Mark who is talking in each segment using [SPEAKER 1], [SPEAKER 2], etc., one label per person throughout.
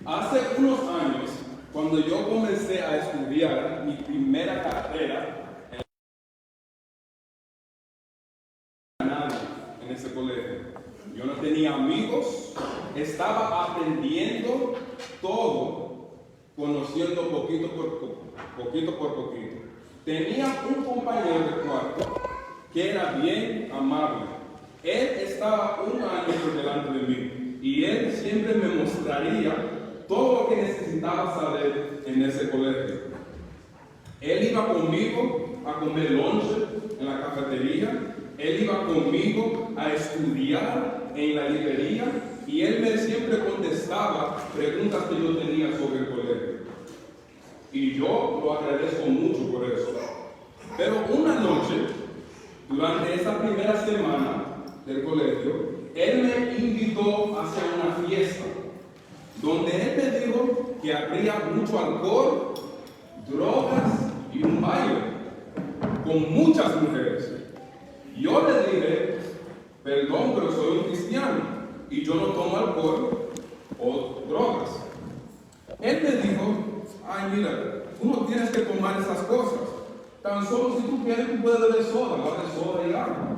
[SPEAKER 1] Hace unos años, cuando yo comencé a estudiar mi primera carrera, en ese colegio. Yo no tenía amigos, estaba aprendiendo todo, conociendo poquito por poquito. Tenía un compañero de cuarto que era bien amable. Él estaba un año por delante de mí y él siempre me mostraría todo lo que necesitaba saber en ese colegio. Él iba conmigo a comer lonche en la cafetería. Él iba conmigo a estudiar en la librería y él me siempre contestaba preguntas que yo tenía sobre el colegio. Y yo lo agradezco mucho por eso. Pero una noche, durante esa primera semana del colegio, él me invitó hacia una fiesta, donde él me dijo que habría mucho alcohol, drogas y un baile, con muchas mujeres. Yo le dije, perdón, pero soy un cristiano y yo no tomo alcohol o drogas. Él me dijo, ay mira, tú no tienes que tomar esas cosas. Tan solo si tú quieres, tú puedes beber soda, vale soda y agua.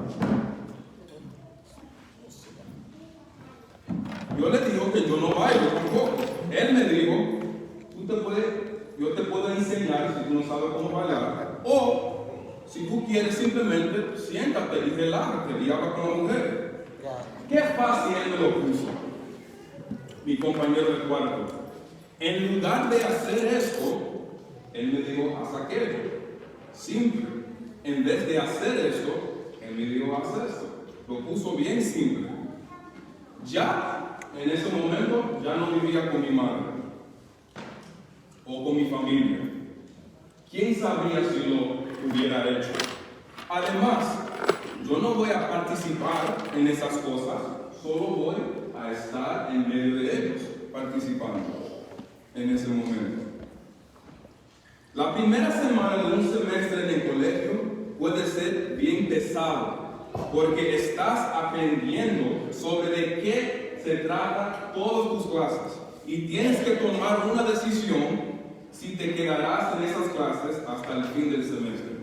[SPEAKER 1] Yo le digo que yo no bailo tampoco. Él me dijo, yo te puedo enseñar si tú no sabes cómo bailar. O si tú quieres, simplemente siéntate y relájate y habla con la mujer. Qué fácil él me lo puso, mi compañero de cuarto. En lugar de hacer esto, él me dijo, haz aquello. Simple. En vez de hacer esto, él me dijo, haz esto. Lo puso bien simple. Ya en ese momento, ya no vivía con mi madre o con mi familia. ¿Quién sabría si lo hubiera hecho? Además, yo no voy a participar en esas cosas, solo voy a estar en medio de ellos, participando en ese momento. La primera semana de un semestre en el colegio puede ser bien pesado, porque estás aprendiendo sobre de qué se trata todas tus clases y tienes que tomar una decisión si te quedarás en esas clases hasta el fin del semestre.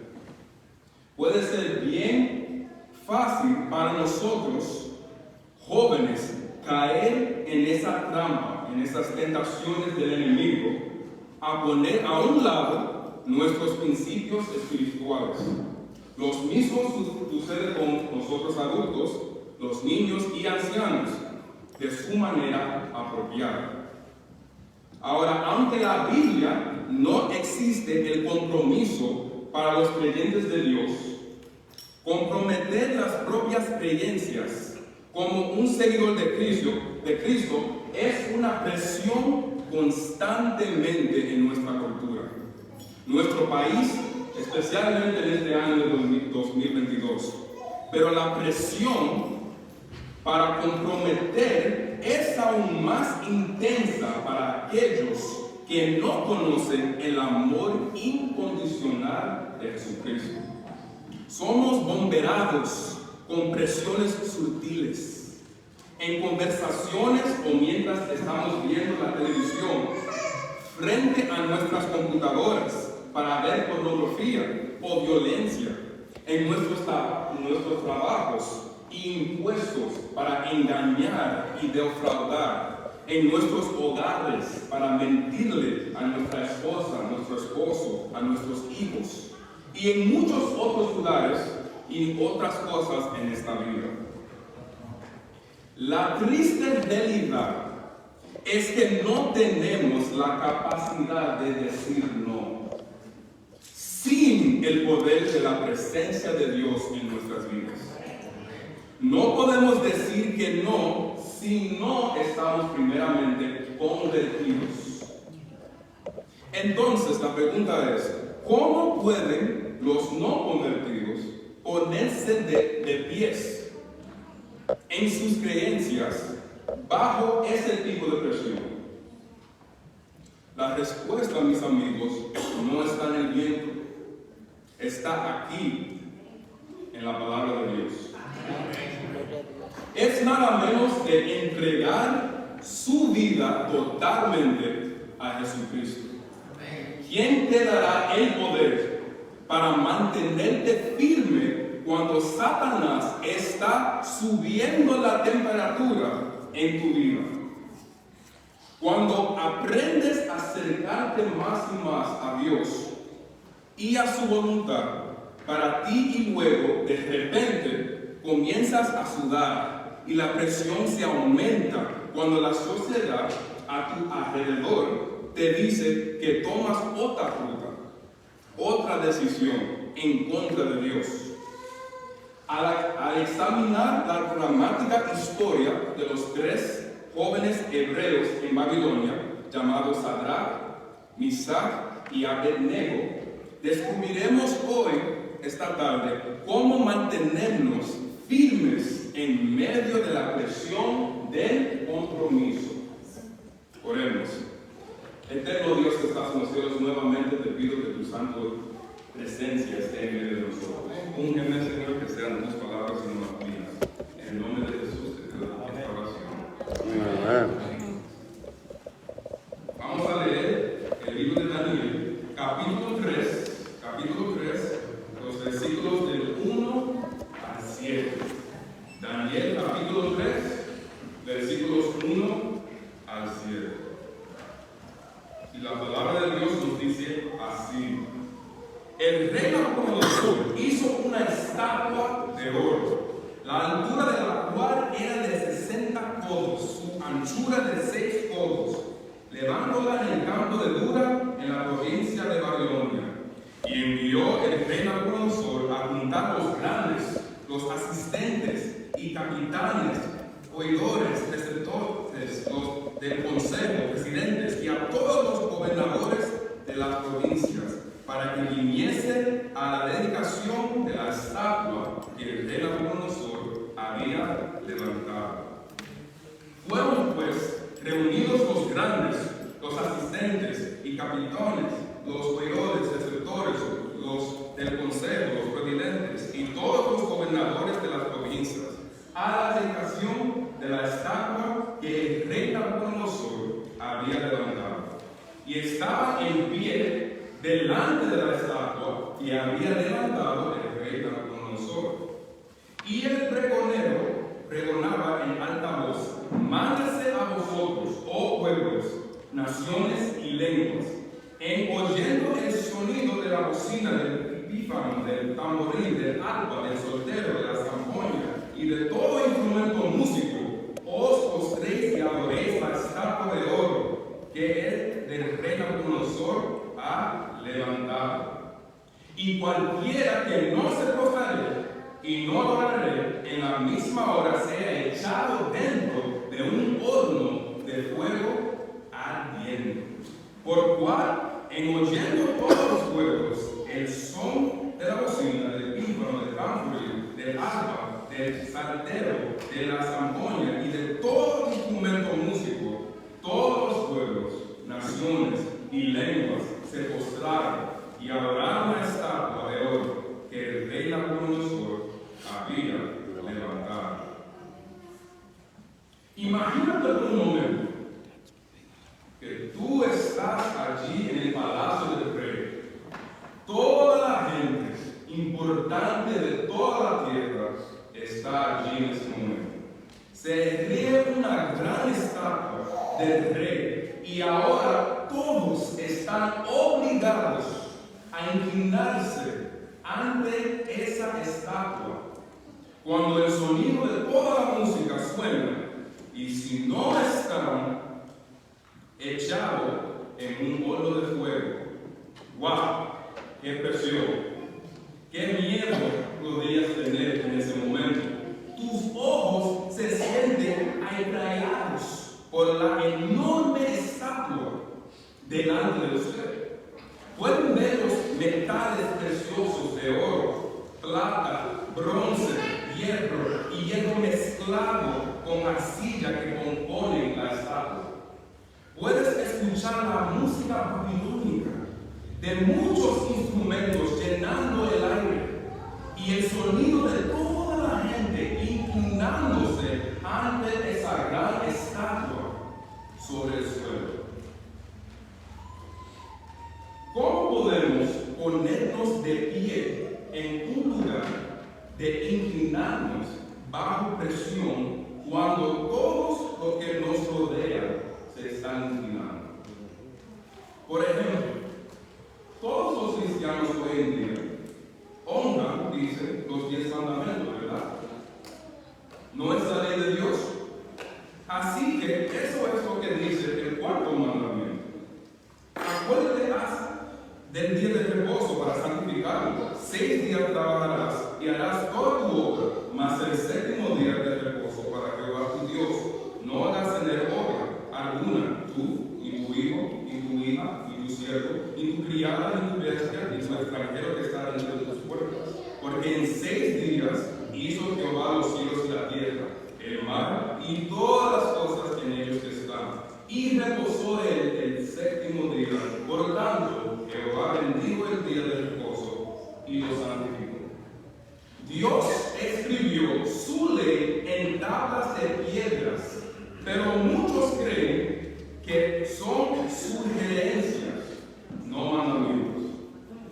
[SPEAKER 1] Puede ser bien fácil para nosotros, jóvenes, caer en esa trampa, en esas tentaciones del enemigo, a poner a un lado nuestros principios espirituales. Los mismos sucede con nosotros adultos, los niños y ancianos, de su manera apropiada. Ahora, aunque la Biblia no existe el compromiso para los creyentes de Dios, comprometer las propias creencias como un seguidor de Cristo es una presión constantemente en nuestra cultura. Nuestro país, especialmente en este año de 2022, pero la presión para comprometer es aún más intensa para aquellos que no conocen el amor incondicional de Jesucristo. Somos bombardeados con presiones sutiles, en conversaciones o mientras estamos viendo la televisión, frente a nuestras computadoras para ver pornografía o violencia, en nuestros trabajos, impuestos para engañar y defraudar, en nuestros hogares para mentirle a nuestra esposa, a nuestro esposo, a nuestros hijos, y en muchos otros lugares y otras cosas en esta vida. La triste realidad es que no tenemos la capacidad de decir no sin el poder de la presencia de Dios en nuestras vidas. No podemos decir que no si no estamos primeramente convertidos. Entonces la pregunta es, ¿cómo pueden los no convertidos ponerse de pies en sus creencias bajo ese tipo de presión? La respuesta, mis amigos, no está en el viento, está aquí en la palabra de Dios. Es nada menos que entregar su vida totalmente a Jesucristo. ¿Quién te dará el poder para mantenerte firme cuando Satanás está subiendo la temperatura en tu vida? Cuando aprendes a acercarte más y más a Dios y a su voluntad para ti, y luego de repente comienzas a sudar y la presión se aumenta cuando la sociedad a tu alrededor te dice que tomas otra ruta, otra decisión en contra de Dios. Al examinar la dramática historia de los 3 jóvenes hebreos en Babilonia, llamados Sadrach, Misach y Abednego, descubriremos hoy, esta tarde, cómo mantenernos firmes en medio de la presión del compromiso. Oremos. Eterno Dios que estás en los cielos, nuevamente te pido que tu santa presencia esté en medio de nosotros. Úngeme, Señor, que sean tus palabras y no las mías. En el nombre de Jesús te pido esta oración. Amén. Vamos a leer el libro de Daniel, capítulo 3, los versículos del 1 al 7. Daniel, capítulo 3, versículos 1 al 7. Y la palabra de Dios nos dice así: el rey Nabucodonosor hizo una estatua de oro, la altura de la cual era de 60 codos, su anchura de 6 codos, levándola en el campo de Dura, en la provincia de Babilonia. Y envió el rey Nabucodonosor a juntar los grandes, los asistentes y capitanes, oidores, preceptores, los del consejo, presidentes y a todos los gobernadores de las provincias, para que viniese a la dedicación de la estatua que el rey Nabucodonosor había levantado. Fueron pues reunidos los grandes, los asistentes y capitanes, los oidores, preceptores, los del consejo, los presidentes y todos los gobernadores de las provincias, a la dedicación de la estatua que el rey Nabucodonosor había levantado. Y estaba en pie delante de la estatua que había levantado el rey Nabucodonosor. Y el pregonero pregonaba en alta voz: mándese a vosotros, oh pueblos, naciones y lenguas, en oyendo el sonido de la bocina, del pífano, del tamboril, del arpa, del soltero, de la zampoña y de todo instrumento músico, os postréis y adoréis la estatua de oro que el del rey Nabucodonosor ha levantado. Y cualquiera que no se postrare y no adorare, en la misma hora sea echado dentro de un horno de fuego ardiente. Por cual, en oyendo todos los pueblos el son de la bocina, del pífano, del tamboril, del arpa, del saltero, de la zampoña y de todo instrumento músico, todos los pueblos, naciones y lenguas se postraron y adoraron la estatua de oro que el rey Nabucodonosor había levantado. Imagínate por un momento que tú estás allí en el palacio del rey. Toda la gente importante de toda la tierra está allí en ese momento. Se ergue una gran estatua del rey y ahora todos están obligados a inclinarse ante esa estatua. Cuando el sonido de toda la música suena, y si no están echados en un horno de fuego, ¡wow! ¡Qué presión! ¡Qué miedo podrías tener en ese momento! Tus ojos se sienten agraviados por la enorme estatua delante de usted. Pueden ver los metales preciosos de oro, plata, bronce, hierro y hierro mezclado con arcilla que componen la estatua. Puedes escuchar la música babilónica de muchos instrumentos llenando el aire y el sonido de toda la gente inclinándose ante esa gran estatua inclinarnos bajo presión cuando todos los que nos rodean se están inclinando. Por ejemplo, todos los cristianos hoy en día honran, dice, los 10 mandamientos, ¿verdad? No es la ley de Dios. Así que eso es lo que dice el cuarto mandamiento. Acuérdate del día de reposo para santificarlo. 6 días trabajarás y harás toda tu obra, mas el séptimo día de reposo para Jehová tu Dios. No hagas en él obra alguna, tú, ni tu hijo, ni tu hija, ni tu siervo, ni tu criada, ni tu bestia, ni tu extranjero que está dentro de tus puertas. Porque en 6 días hizo Jehová los cielos y la tierra, el mar y todas las cosas que en ellos están. Y reposó él el séptimo día. Por tanto, Jehová bendijo el día del reposo y lo santificó. Dios escribió su ley en tablas de piedras, pero muchos creen que son sugerencias, no mandamientos.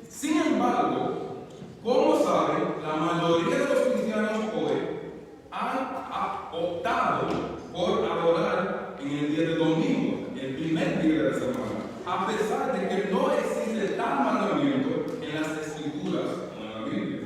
[SPEAKER 1] Sin embargo, como saben, la mayoría de los cristianos hoy han optado por adorar en el día de domingo, el primer día de la semana, a pesar de que no existe tal mandamiento en las escrituras como en la Biblia.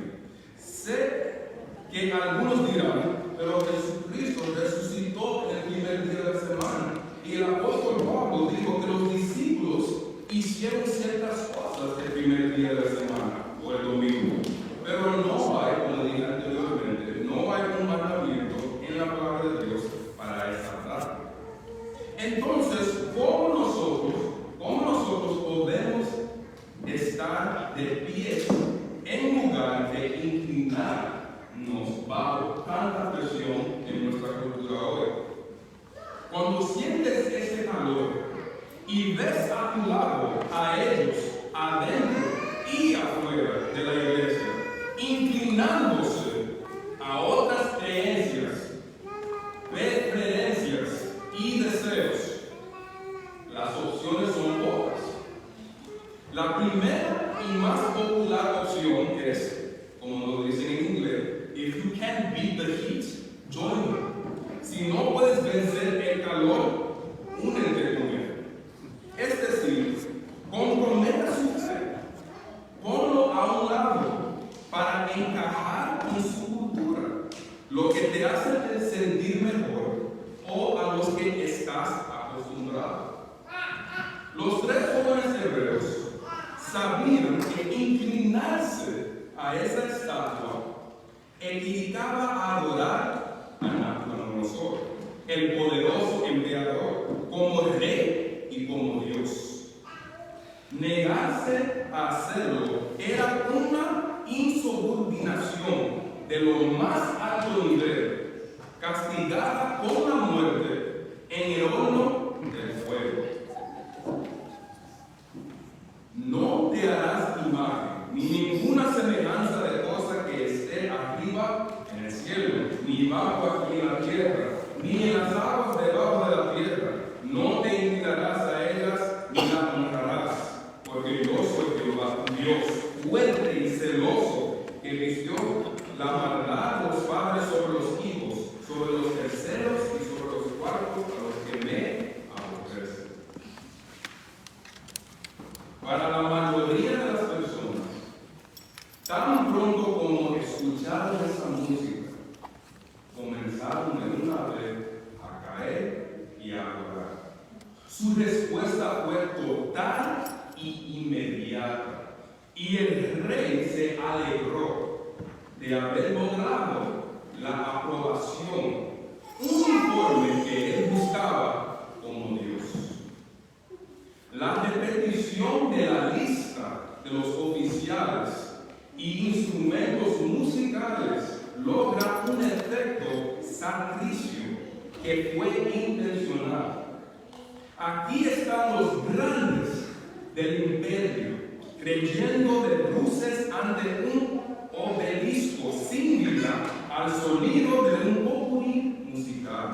[SPEAKER 1] Sé que algunos dirán, pero Jesucristo resucitó en el primer día de la semana y el apóstol Pablo dijo que los discípulos hicieron ciertas cosas el primer día de la semana o el domingo, pero no hay, como dije anteriormente, no hay un mandamiento en la palabra de Dios para esa data. Entonces, ¿cómo nosotros podemos estar de pie en lugar de inclinarnos bajo tanta presión en nuestra cultura hoy? Cuando sientes ese calor y ves a tu lado a ellos adentro y afuera de la iglesia, inclinándose a otras creencias, preferencias y deseos, las opciones son pocas. La primera y más popular opción es, como lo dicen en inglés, if you can't beat the heat, join me. Si no puedes vencer el calor, únete con él. Es decir, comprometa su fe, ponlo a un lado para encajar con su cultura, lo que te hace sentir mejor o a los que estás acostumbrado. Los 3 jóvenes hebreos sabían que inclinarse a esa estatua implicaba adorar a Nabucodonosor, el poderoso emperador, como rey y como Dios. Negarse a hacerlo era una insubordinación de lo más alto nivel, castigada con la muerte en el horno del fuego. No te harás imagen ni ninguna semejanza de cosa que esté arriba en el cielo, ni bajo aquí en la tierra, ni en las aguas debajo de la tierra. No te inclinarás a ellas ni las honrarás, porque yo soy Jehová tu Dios, fuerte y celoso, que vistió la maldad de los padres sobre los hijos, sobre los terceros y sobre los cuartos a los que me aborrecen. Para la mayoría de las personas, tan pronto como escucharon esa música, comenzaron de una vez a caer y a adorar. Su respuesta fue total y inmediata, y el rey se alegró de haber logrado la aprobación uniforme que él buscaba como Dios. La repetición de la lista de los oficiales y instrumentos musicales logra un efecto sacrificio que fue intencional. Aquí están los grandes del imperio, creyendo de bruces ante un obelisco sin vida al sonido de un popurrí musical,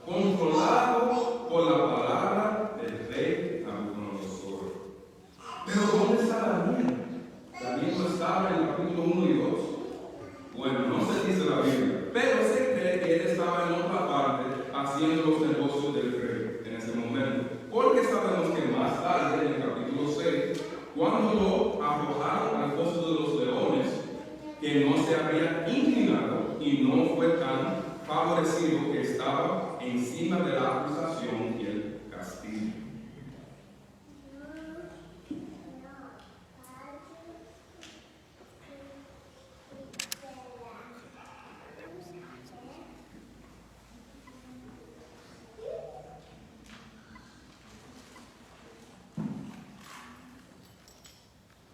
[SPEAKER 1] controlado por la palabra del rey Nabucodonosor. Pero ¿dónde está Daniel? Daniel no estaba en el capítulo 1 y 2. Bueno, no se dice la Biblia. haciendo los negocios del rey en ese momento. Porque sabemos que más tarde, en el capítulo 6, cuando lo arrojaron al foso de los leones, que no se había inclinado y no fue tan favorecido, que estaba encima de la acusación y el castigo.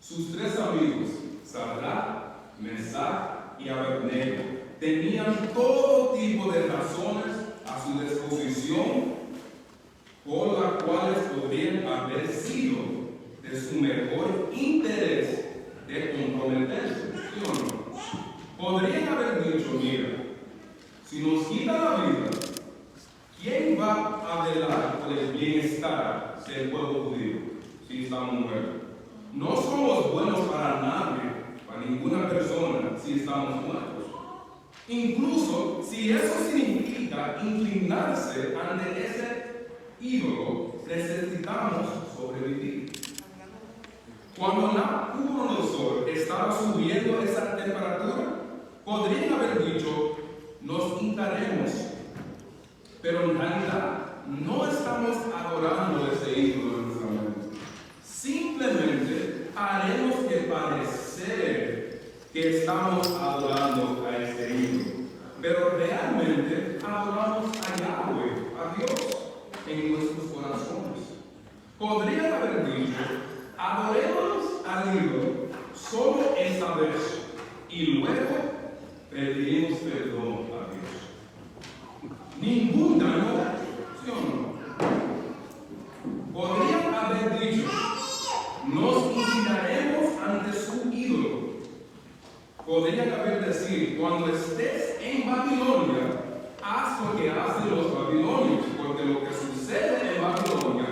[SPEAKER 1] Sus tres amigos, Sadrach, Mesach y Abednego, tenían todo tipo de razones a su disposición por las cuales podrían haber sido de su mejor interés de comprometerse, ¿sí o no? Podrían haber dicho: mira, si nos quita la vida, ¿quién va a velar por el bienestar del pueblo judío si estamos muertos? No somos buenos para nadie, para ninguna persona, si estamos muertos. Incluso si eso significa inclinarse ante ese ídolo, necesitamos sobrevivir. Cuando Nabucodonosor estaba subiendo esa temperatura, podrían haber dicho: nos hincaremos. Pero en realidad no estamos adorando ese ídolo en nuestra mente. Simplemente haremos que parecer que estamos adorando a este ídolo, pero realmente adoramos a Yahweh, a Dios, en nuestros corazones. Podrían haber dicho: adoremos al ídolo solo esa vez y luego pediremos perdón a Dios. Ningún daño, ¿sí o no? Podrían haber dicho: nos inclinaremos ante su ídolo. Podrían haber decir: cuando estés en Babilonia, haz lo que hacen los babilonios, porque lo que sucede en Babilonia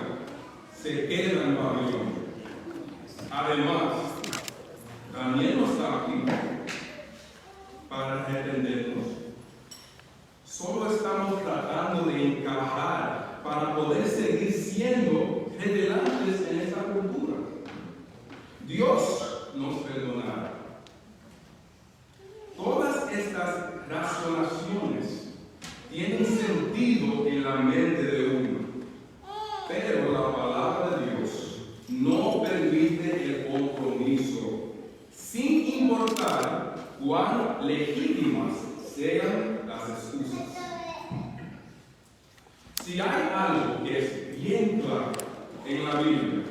[SPEAKER 1] se queda en Babilonia. Además, Daniel no está aquí para arrepentirnos. Solo estamos tratando de encajar para poder seguir siendo relevantes en esta cultura. Dios nos perdonará. Todas estas razonaciones tienen sentido en la mente de uno, pero la palabra de Dios no permite el compromiso, sin importar cuán legítimas sean las excusas. Si hay algo que es bien claro en la Biblia,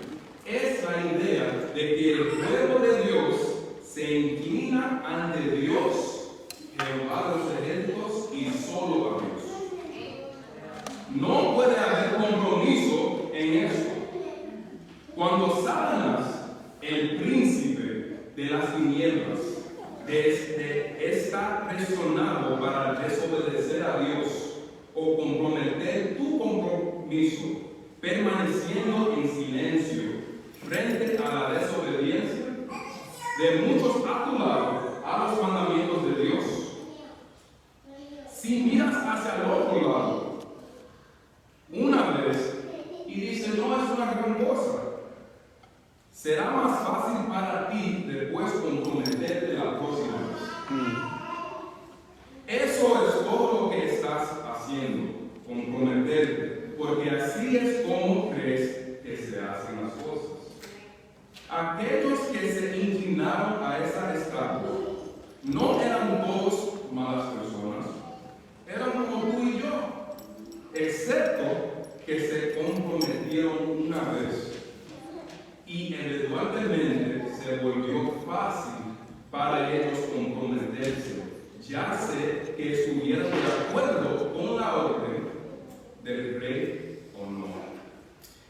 [SPEAKER 1] es la idea de que el pueblo de Dios se inclina ante Dios, Jehová de los ejércitos, y solo a Dios. No puede haber compromiso en esto. Cuando Satanás, el príncipe de las tinieblas, está presionado para desobedecer a Dios o comprometer tu compromiso, permaneciendo en silencio frente a la desobediencia de muchos a tu lado a los mandamientos de Dios. Si miras hacia el otro lado una vez y dices: no es una gran cosa, será más fácil para ti después comprometerte la próxima vez. Eso es todo lo que estás haciendo, comprometerte, porque así es como crees que se hacen las cosas. Aquellos que se inclinaron a esa estatua no eran todos malas personas, eran como tú y yo, excepto que se comprometieron una vez y eventualmente se volvió fácil para ellos comprometerse, ya sea que estuvieran de acuerdo con la orden del rey o no.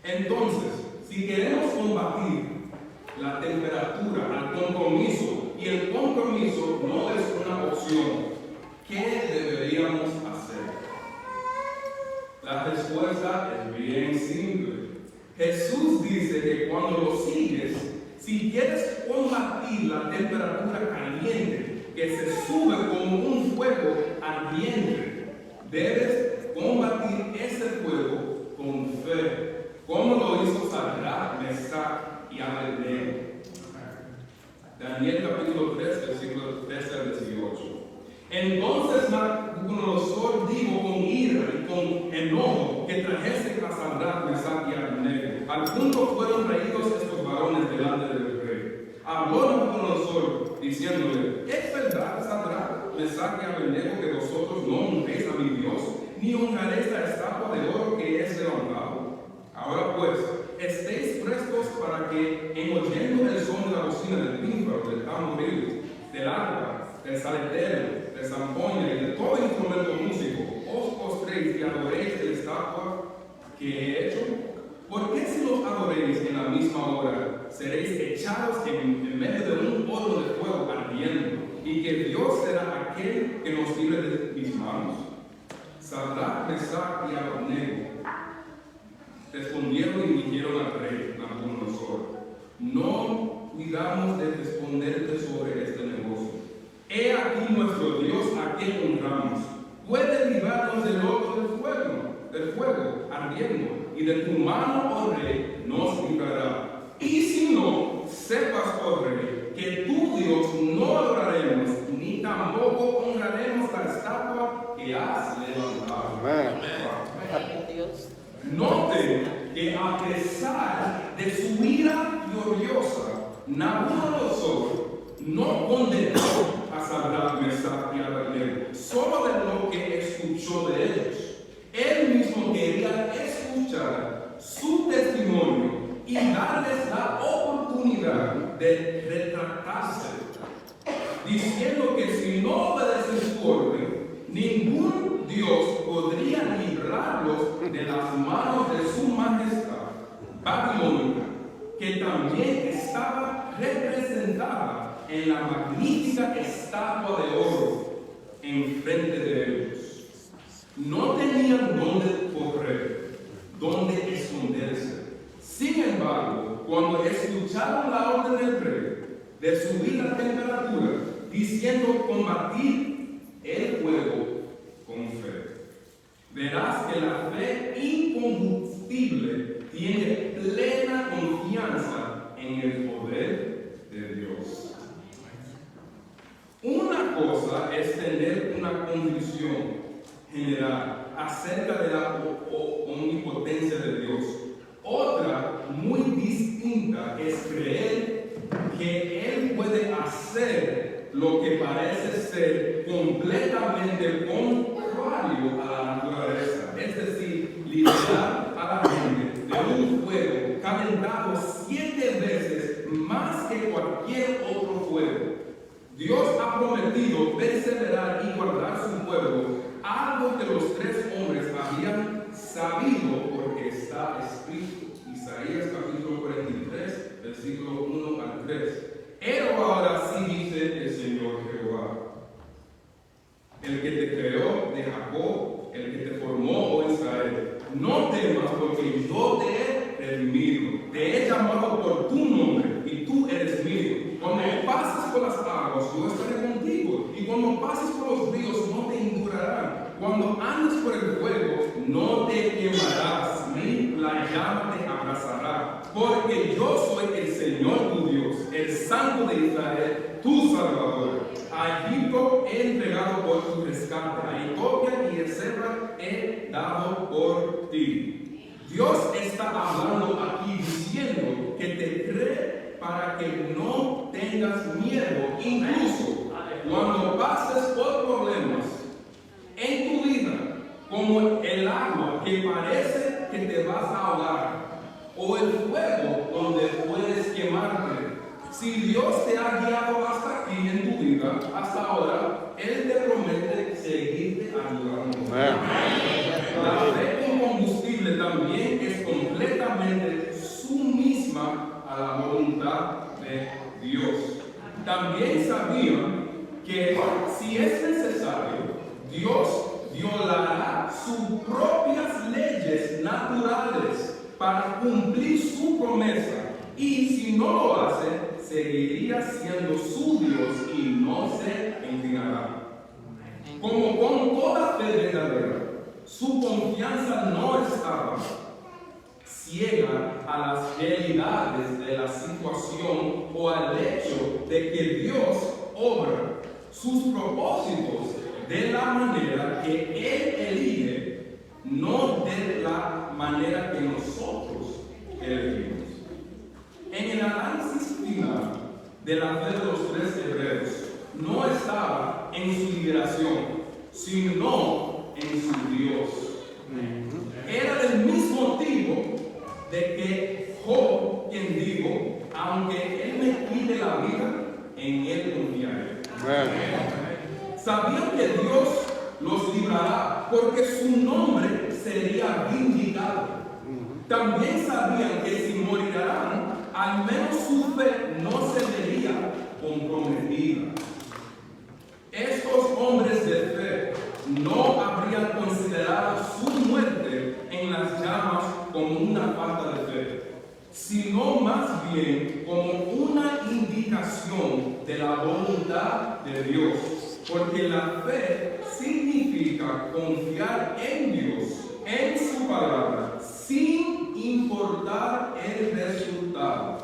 [SPEAKER 1] Entonces, si queremos combatir la temperatura al compromiso, y el compromiso no es una opción, ¿qué deberíamos hacer? La respuesta es bien simple. Jesús dice que cuando lo sigues, si quieres combatir la temperatura caliente que se sube como un fuego ardiente, debes combatir combatir ese fuego con fe, como lo hizo Sadrach, Mesach y Abednego. Daniel capítulo 3, versículos 13 al 18. Entonces Nabucodonosor dijo con ira y con enojo que trajesen a Sadrach, Mesach y Abednego. Al punto fueron traídos estos varones delante del rey. Habló Nabucodonosor diciéndole: ¿es verdad, Sadrach, Mesach y Abednego, que vosotros no honréis a mi Dios, ni honraréis la estatua de oro que es levantado? Ahora pues, estéis prestos para que, en oyendo el son de la bocina del tímpano, del tamboril, del arpa, del saletero, de zampoña y de todo instrumento músico, os postréis y adoréis la estatua que he hecho? ¿Por qué si los adoréis en la misma hora, seréis echados en medio de un horno de fuego ardiendo, y que Dios será aquel que nos libre de mis manos? Sadrach, Mesach y Abednego respondieron y dijeron al rey Nabucodonosor: no cuidamos de responderte sobre este negocio. He aquí nuestro Dios a quien honramos. Puede librarnos del horno del fuego ardiendo, y de tu mano, oh rey, nos librará. Y si no, sepas, oh rey, que tu Dios no adoraremos, ni tampoco honraremos la estatua que has levantado. Note que a pesar de su ira gloriosa, Nabucodonosor no condenó a Sadrach, Mesach y Abednego solo de lo que escuchó de ellos. Él mismo quería escuchar su testimonio y darles la oportunidad de retractarse, diciendo que si no obedecen su orden, ningún Dios podría librarlos de las manos de su majestad babilónica, que también estaba representada en la magnífica estatua de oro enfrente de ellos. No tenían dónde correr, dónde esconderse. Sin embargo, cuando escucharon la orden del rey de subir la temperatura, diciendo combatir el fuego con fe, verás que la fe incombustible tiene plena confianza en el poder de Dios. Una cosa es tener una convicción general acerca de la omnipotencia de Dios. Otra, muy distinta, es creer que Él puede hacer lo que parece ser completamente contrario a la naturaleza, es decir, liberar a la gente de un fuego calentado 7 veces más que cualquier otro fuego. Dios ha prometido perseverar y guardar su pueblo, algo que los 3 hombres habían sabido porque está escrito. Isaías capítulo 43, versículo 1 al 3. Pero ahora sí dice el Señor Jehová, el que te creó de Jacob, el que te formó, oh Israel, no temas, porque yo te he redimido, te he llamado por tu nombre y tú eres mío. Cuando pases por las aguas, yo estaré contigo, y cuando pases por los ríos, no te endurarán. Cuando andes por el fuego, no te quemarás, ni la llama te abrazará, porque yo soy el Señor tu Dios, el Santo de Israel, tu Salvador. A Egipto he entregado por tu rescate, a Etiopía y Ezra he dado por ti. Dios está hablando aquí diciendo que te cree para que no tengas miedo, incluso cuando pases por problemas en tu vida, como el agua que parece que te vas a ahogar, o el fuego donde puedes quemarte. Si Dios te ha guiado hasta aquí en tu vida, hasta ahora, Él te promete seguirte ayudando. La fe incombustible también es completamente sumisa a la voluntad de Dios. También sabían que si es necesario, Dios violará sus propias leyes naturales para cumplir su promesa, y si no lo hace, seguiría siendo su Dios y no se inclinará. Como con toda fe verdadera, su confianza confianza no estaba ciega a las realidades de la situación o al hecho de que Dios obra sus propósitos de la manera que Él elige, no de la manera que nosotros elegimos. En el análisis final de la fe de los tres hebreos, no estaba en su liberación, sino en su Dios. Era del mismo tipo de que Job, quien dijo, aunque Él me quite la vida, en Él confiaré. Sabían que Dios los librará porque su nombre sería vindicado. También sabían que si morirán, al menos su fe no se vería comprometida. Estos hombres de fe no habrían considerado su muerte en las llamas como una falta de fe, sino más bien como una indicación de la voluntad de Dios, porque la fe significa confiar en Dios, en su palabra, sin importar el resultado.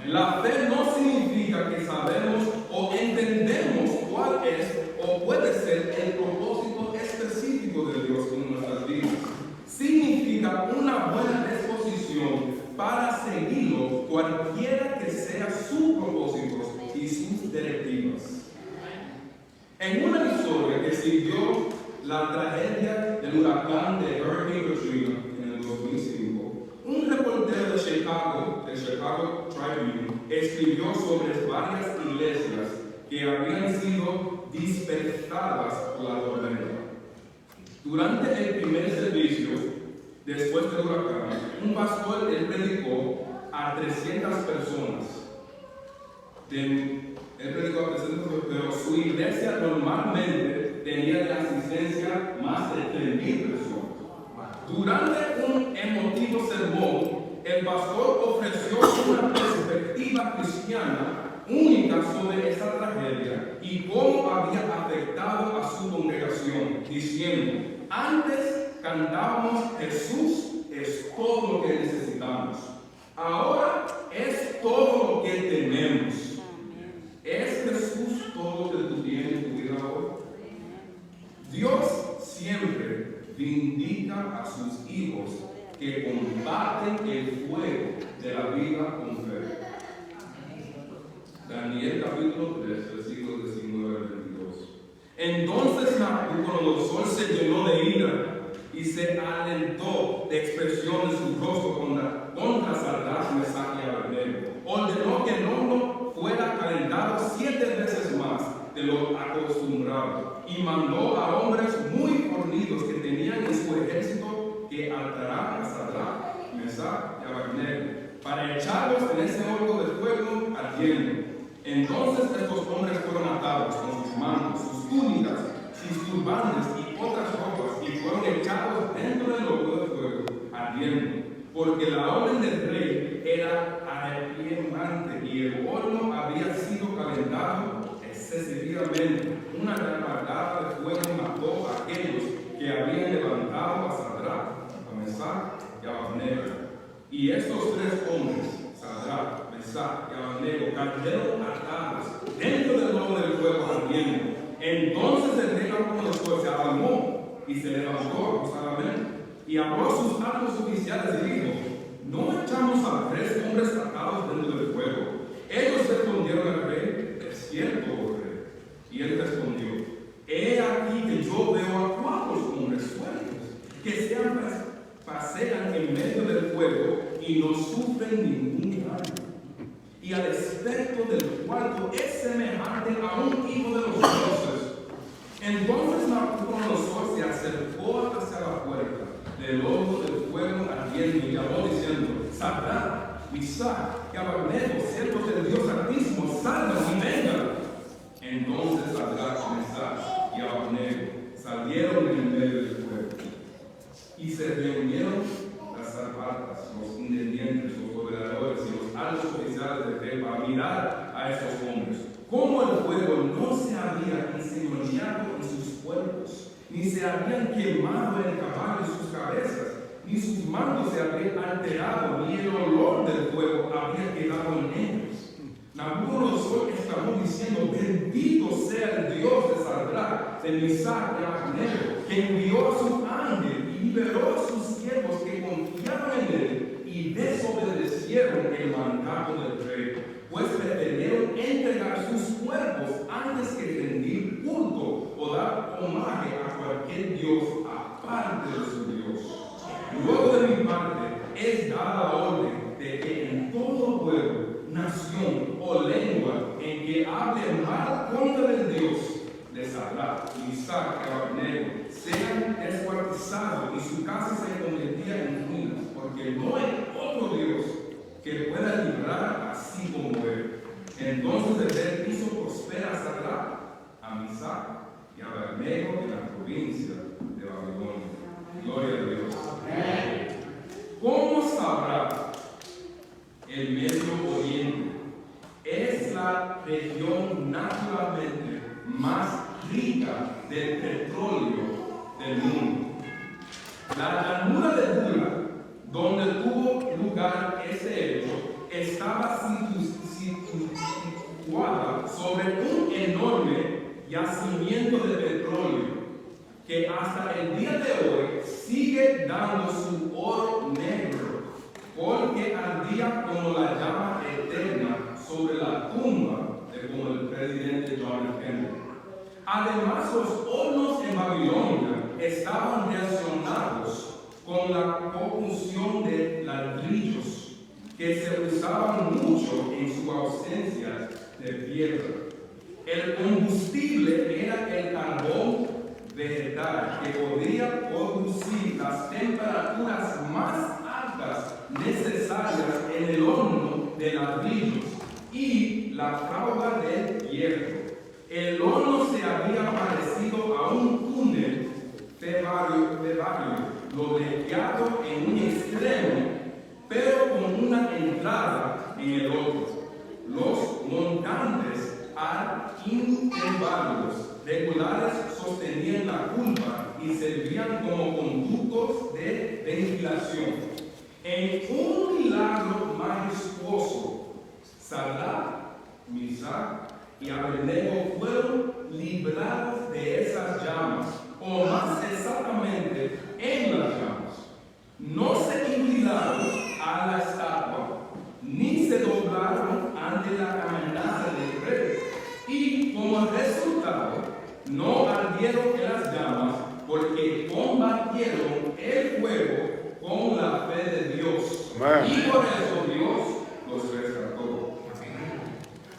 [SPEAKER 1] La fe no significa que sabemos o entendemos cuál es o puede ser el propósito específico de Dios en nuestras vidas. Significa una buena disposición para seguirlo, cualquiera que sea su propósito y sus directivas. En una historia que siguió la tragedia del huracán de Hurricane Katrina en el 2005, un reportero de Chicago Tribune, escribió sobre varias iglesias que habían sido dispersadas por la tormenta. Durante el primer servicio, después del huracán, un pastor predicó a 300 personas. Pero su iglesia normalmente tenía de asistencia más de 3,000 personas. Durante un emotivo sermón, el pastor ofreció una perspectiva cristiana única sobre esta tragedia y cómo había afectado a su congregación, diciendo: antes cantábamos Jesús es todo lo que necesitamos, ahora es todo lo que tenemos. ¿Es Jesús todo lo que tú tienes en tu vida hoy? Dios siempre vindica a sus hijos que combaten el fuego de la vida con fe. Daniel capítulo 3, versículos 19 al 22. Entonces Nabucodonosor se llenó de ira y se alentó de expresión en su rostro contra Sadrach, Mesach y Abednego. Ordenó que el horno fuera calentado 7 veces más de lo acostumbrado y mandó a hombres muy fornidos que tenían en su ejército que alteraran a Sadrach, Mesach y Abednego para echarlos en ese horno de fuego ardiendo. Entonces estos hombres fueron atados con sus manos, sus túnicas, sus turbantes y otras ropas y fueron echados dentro del horno de fuego ardiendo, porque la orden del rey era arrepientante y el horno había sido calentado excesivamente. Una garganta de fuego mató a aquellos que habían levantado a Sadrach, a Mesach y a Abednego. Y estos 3 hombres, Sadrach, Mesach y Abednego, cayeron atados dentro del horno del fuego ardiendo. Entonces el rey Nabucodonosor se alarmó y se levantó acusadamente y habló a sus altos oficiales y dijo: ¿no echamos a 3 hombres atados dentro del fuego? Ellos respondieron al rey: es cierto, oh rey. Y él respondió: he aquí que yo veo a 4 hombres sueltos que se pasean en medio del fuego y no sufren ningún daño, y al aspecto del cuarto es semejante a un hijo de los dioses. Entonces Nabucodonosor se acercó hacia la puerta del horno del fuego ardiendo y llamó diciendo: Sadrach, Mesach y Abednego, siervos del Dios Altísimo, salgan y vengan. Entonces Sadrach, Mesach y Abednego salieron en medio del fuego y se reunieron las zapatas, los intendentes, los gobernadores y los altos oficiales del rey para mirar a estos hombres. Como el fuego no se había enseñoreado en sus cuerpos, ni se habían quemado en el caballo ni sus mantos se habían alterado, ni el olor del fuego había quedado en ellos. Nabucodonosor exclamó diciendo: bendito sea el Dios de Sadrach, de Mesach y Abednego, que envió a su ángel y liberó a sus siervos que confiaban en él y desobedecieron el mandato del rey, pues prefirieron entregar sus cuerpos antes que rendir culto o dar homenaje a cualquier dios aparte de su Dios. Luego de mi parte es dada la orden de que en todo pueblo, nación o lengua en que hable mal contra el Dios de Sadrach, Mesach y Abednego sean descuartizados y su casa se convertía en ruinas, porque no hay otro Dios que pueda librar así como él. Entonces el rey hizo prosperar a Sadrach, a Mesach y a Abednego en la provincia de Babilonia. Gloria a Dios. ¿Cómo sabrá el Medio Oriente? Es la región naturalmente más rica del petróleo del mundo. La llanura de Bula, donde tuvo lugar ese hecho, estaba situada sobre un enorme yacimiento de petróleo que hasta el día de hoy sigue dando su oro negro, porque ardía como la llama eterna sobre la tumba de como el presidente John F. Kennedy. Además, los hornos en Babilonia estaban relacionados con la propulsión de ladrillos que se usaban mucho en su ausencia de piedra. El combustible era el carbón vegetal que podría producir las temperaturas más altas necesarias en el horno de ladrillos y la fragua del hierro. El horno se había parecido a un túnel tebario, rodeado en un extremo, pero con una entrada en el otro. Los montantes intervalos regulares sostenían la curva y servían como conductos de ventilación. En un milagro majestuoso, Sadrach, Mesach y Abednego fueron librados de esas llamas, o más exactamente, en las llamas. No se inclinaron a la estatua, ni se doblaron ante la amenaza del rey, y como resultado, no ardieron en las llamas, porque combatieron el fuego con la fe de Dios. Amén. Y por eso Dios los rescató.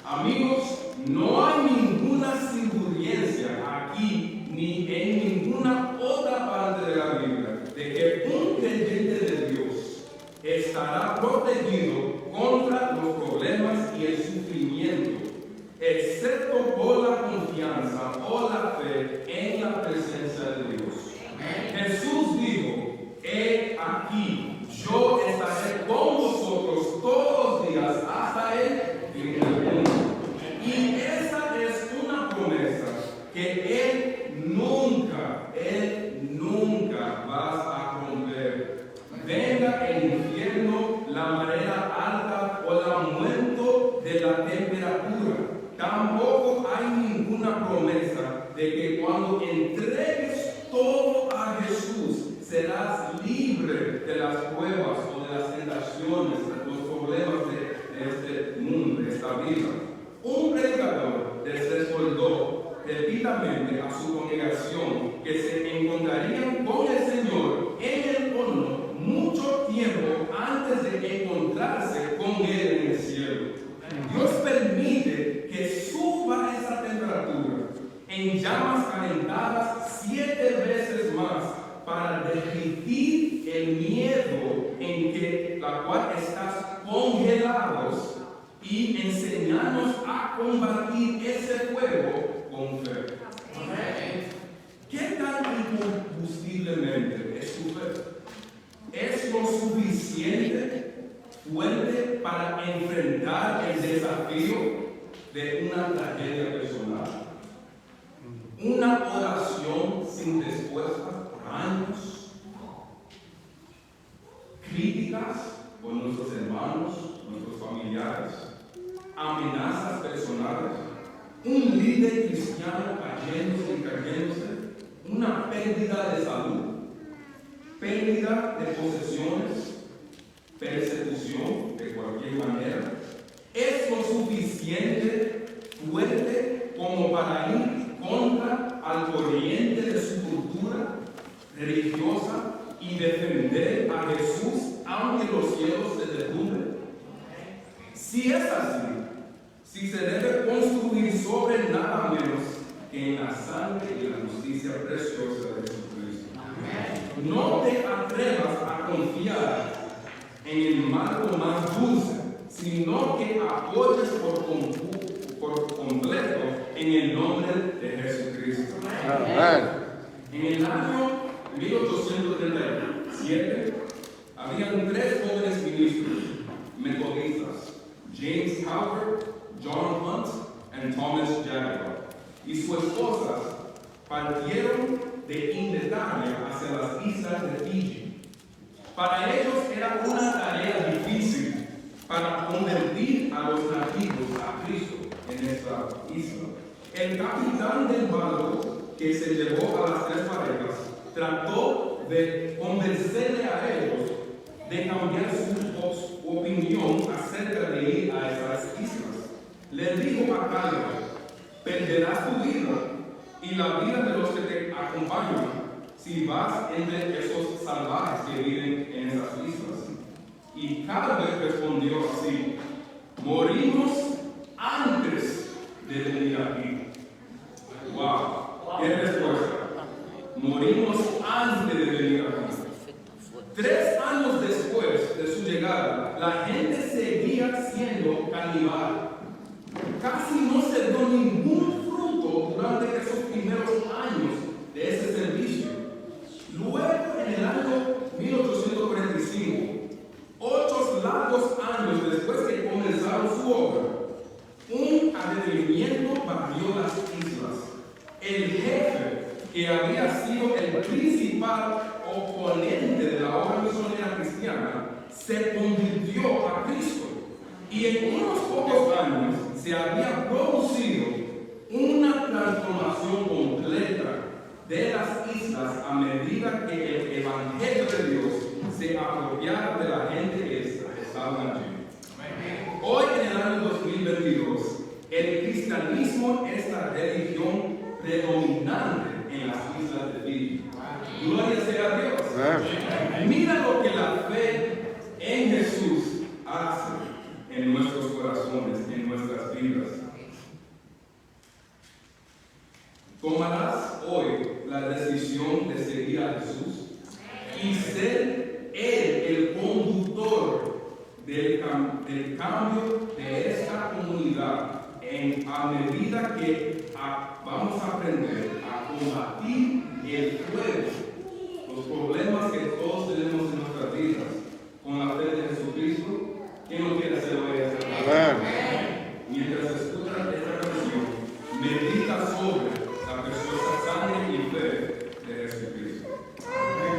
[SPEAKER 1] Amigos, no hay ninguna circunstancia aquí ni en ninguna otra parte de la Biblia de que un creyente de Dios estará protegido contra los problemas y el sufrimiento, excepto por la confianza o la fe en la presencia de Dios. Jesús dijo: he aquí, yo estaré con vosotros todos los días hasta el fin del mundo. Y esa es una promesa que Él nunca va a romper. Venga el infierno, la marea alta o el aumento de la temperatura, tampoco hay ninguna promesa de que cuando entregues todo a Jesús serás libre de las pruebas o de las tentaciones, de los problemas de este mundo, de esta vida. Un predicador les recordó repetidamente a su congregación que se encontrarían con el Señor en el horno mucho tiempo antes de encontrarse con Él en el cielo. Dios permite que suba esa temperatura en llamas calentadas 7 veces más para derretir el miedo en que la cual estás congelados y enseñarnos a combatir ese fuego con fe. ¿Qué tan incombustiblemente es tu fe? ¿Es lo suficiente fuerte para enfrentar el desafío de una tragedia personal? ¿Una oración sin respuesta por años? heridas por nuestros hermanos, nuestros familiares, amenazas personales, un líder cristiano cayéndose, una pérdida de salud, pérdida de posesiones, persecución de cualquier manera, es lo suficiente fuerte como para ir contra al corriente de su cultura religiosa y defender a Jesús aunque los cielos se derrumben? Si es así, si se debe construir sobre nada menos que en la sangre y la justicia preciosa de Jesucristo. No te atrevas a confiar en el marco más dulce, sino que apoyes por completo en el nombre de Jesucristo. En el año 1837 habían 3 jóvenes ministros metodistas, James Howard, John Hunt y Thomas Jagger, y sus esposas partieron de Inglaterra hacia las islas de Fiji. Para ellos era una tarea difícil para convertir a los nativos a Cristo en esta isla. El capitán del barco que se llevó a las 3 parejas trató de convencerle a ellos de cambiar su opinión acerca de ir a esas islas. Le dijo a Caleb: perderás tu vida y la vida de los que te acompañan si vas entre esos salvajes que viven en esas islas. Y Caleb respondió así: morimos antes de venir aquí. ¡Wow! ¿Qué respuesta? Morimos antes de venir aquí. 3 años después de su llegada, la gente seguía siendo canibal. Casi no se dio ningún fruto durante esos primeros años de ese servicio. Luego, en el año 1845, 8 largos años después que comenzaron su obra, un atrevimiento barrió las islas. El jefe, que había sido el principal oponente de la obra misionera cristiana, se convirtió a Cristo. Y en unos pocos años se había producido una transformación completa de las islas a medida que el Evangelio de Dios se apropiara de la gente que estaba allí. Hoy, en el año 2022, el cristianismo es la religión predominante en las islas de Fiji. Gloria sea a Dios. Mira lo que la fe en Jesús hace en nuestros corazones, en nuestras vidas. Tomarás hoy la decisión de seguir a Jesús y ser Él el conductor del cambio de esta comunidad a medida que vamos a aprender a combatir el fuego, los problemas que todos tenemos en nuestras vidas con la fe de Jesucristo. ¿Quién no quiere hacer hoy esta tarde? Mientras escuchas esta canción, medita sobre la preciosa sangre y fe de Jesucristo. Amén.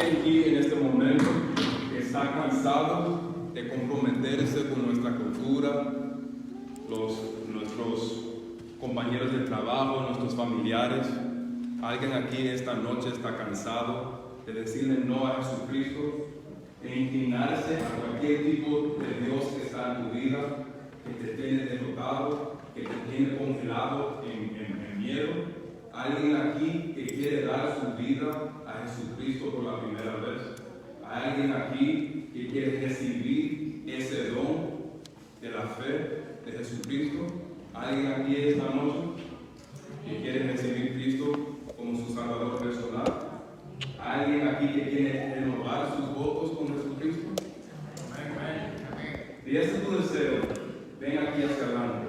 [SPEAKER 1] alguien aquí en este momento que está cansado de comprometerse con nuestra cultura, nuestros compañeros de trabajo, nuestros familiares? Alguien aquí esta noche está cansado de decirle no a Jesucristo, de inclinarse a cualquier tipo de Dios que está en tu vida, que te tiene derrotado, que te tiene congelado en miedo. Alguien aquí que quiere dar su vida a Jesucristo por la primera vez. Hay alguien aquí que quiere recibir ese don de la fe de Jesucristo. Alguien aquí esta noche que quiere recibir a Cristo como su Salvador personal. Alguien aquí que quiere renovar sus votos con Jesucristo. Si ese es tu deseo, ven aquí hacia adelante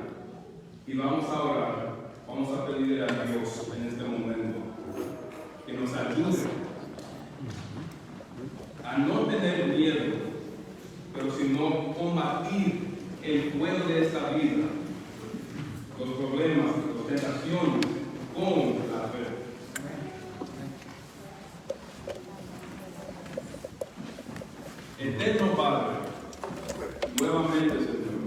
[SPEAKER 1] y vamos a orar. Vamos a pedirle a Dios en este momento que nos ayude a no tener miedo, pero sino combatir el fuego de esta vida, los problemas, las tentaciones con la fe. Eterno Padre, nuevamente, Señor,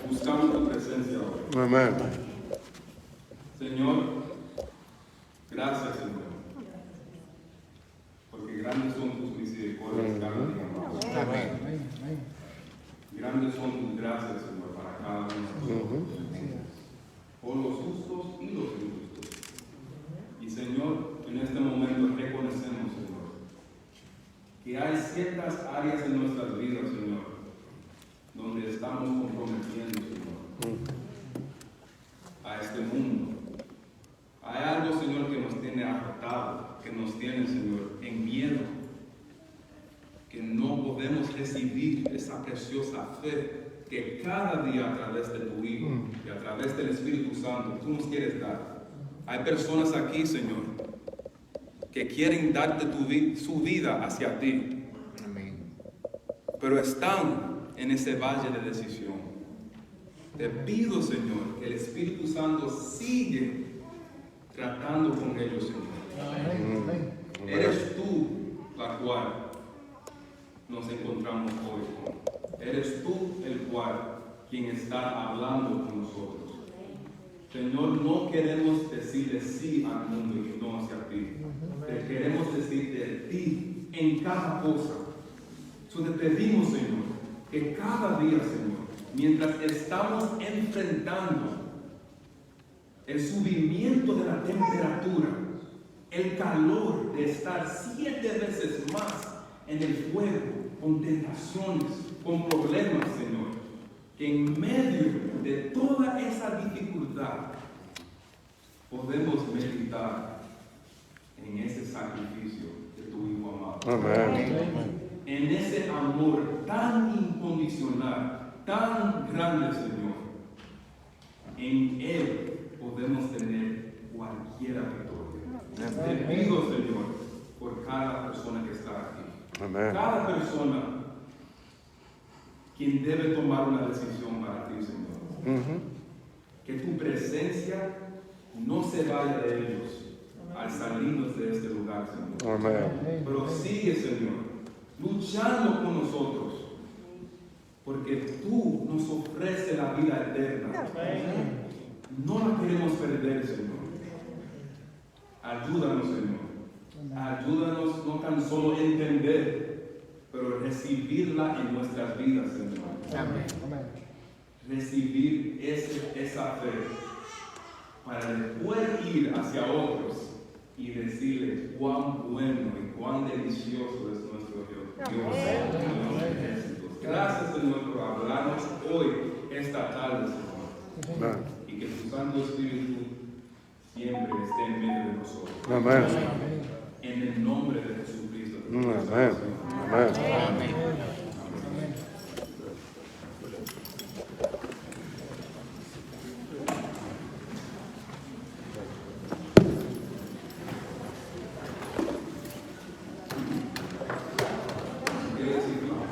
[SPEAKER 1] buscamos tu presencia hoy.
[SPEAKER 2] Amén.
[SPEAKER 1] Señor, gracias, Señor, porque grandes son tus misericordias cada día más.
[SPEAKER 2] Amén.
[SPEAKER 1] Grandes son tus gracias, Señor, para cada uno de nosotros, por los justos y los injustos. Y, Señor, en este momento reconocemos, Señor, que hay ciertas áreas en nuestras vidas, Señor, donde estamos comprometiendo, Señor, a este mundo. Hay algo, Señor, que nos tiene agotado, que nos tiene, Señor, en miedo, que no podemos recibir esa preciosa fe que cada día a través de tu Hijo y a través del Espíritu Santo tú nos quieres dar. Hay personas aquí, Señor, que quieren darte su vida hacia ti.
[SPEAKER 2] Amén.
[SPEAKER 1] Pero están en ese valle de decisión. Te pido, Señor, que el Espíritu Santo sigue tratando con ellos, Señor. Eres tú la cual nos encontramos hoy con. Eres tú el cual quien está hablando con nosotros. Señor, no queremos decirle sí al mundo y no hacia ti. Te queremos decir de ti en cada cosa. Te pedimos, Señor, que cada día, Señor, mientras estamos enfrentando el subimiento de la temperatura, el calor de estar 7 veces más en el fuego, con tentaciones, con problemas, Señor, que en medio de toda esa dificultad podemos meditar en ese sacrificio de tu Hijo amado.
[SPEAKER 2] Amén.
[SPEAKER 1] En ese amor tan incondicional, tan grande, Señor. En Él podemos tener cualquier victoria. Te pido, Señor, por cada persona que está aquí.
[SPEAKER 2] Amén.
[SPEAKER 1] Cada persona quien debe tomar una decisión para ti, Señor. Que tu presencia no se vaya de ellos al salirnos de este lugar, Señor.
[SPEAKER 2] Amén.
[SPEAKER 1] Pero sigue, Señor, luchando con nosotros, porque tú nos ofreces la vida eterna. No la queremos perder, Señor. Ayúdanos, Señor. Ayúdanos no tan solo a entender, pero recibirla en nuestras vidas, Señor.
[SPEAKER 2] Amén.
[SPEAKER 1] Recibir esa fe para después ir hacia otros y decirles cuán bueno y cuán delicioso es nuestro Dios. Gracias, Señor, por hablarnos hoy, esta tarde, Señor.
[SPEAKER 2] Amén.
[SPEAKER 1] Y que tu Santo Espíritu siempre esté en medio de nosotros.
[SPEAKER 2] Amén.
[SPEAKER 1] En el nombre de Jesucristo.
[SPEAKER 2] Amén. Amén.
[SPEAKER 3] Amén.